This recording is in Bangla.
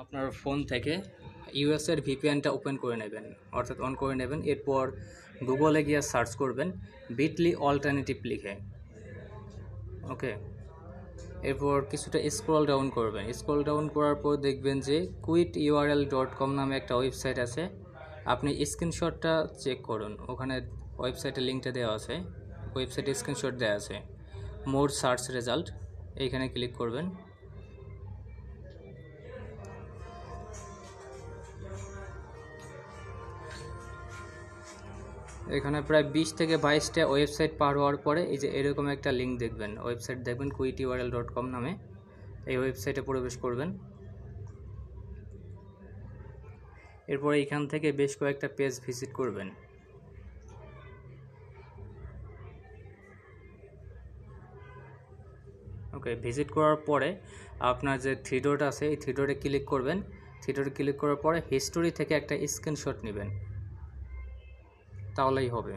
আপনার ফোন থেকে ইউএসের ভিপিএনটা ওপেন করে নেবেন, অর্থাৎ অন করে নেবেন। এরপর গুগলে গিয়ে সার্চ করবেন বিটলি অল্টারনেটিভ লিখে। ওকে, এরপর কিছুটা স্ক্রল ডাউন করবেন। স্ক্রল ডাউন করার পর দেখবেন যে quit.url.com নামে একটা ওয়েবসাইট আছে। আপনি স্ক্রিনশটটা চেক করুন, ওখানে ওয়েবসাইটের লিঙ্কটা দেওয়া আছে, ওয়েবসাইটে স্ক্রিনশট দেওয়া আছে। মোর সার্চ রেজাল্ট এইখানে ক্লিক করবেন। এখানে প্রায় 20 থেকে 22টা ওয়েবসাইট পার হওয়ার পরে এই যে এরকম একটা লিঙ্ক দেখবেন, ওয়েবসাইট দেখবেন quit.url.com নামে। এই ওয়েবসাইটে প্রবেশ করবেন। এরপর এইখান থেকে বেশ কয়েকটা পেজ ভিজিট করবেন। ওকে, ভিজিট করার পরে আপনার যে থ্রি ডট আছে এই থ্রি ডটে ক্লিক করবেন। থ্রি ডটে ক্লিক করার পরে হিস্টোরি থেকে একটা স্ক্রিনশট নেবেন, তাহলেই হবে।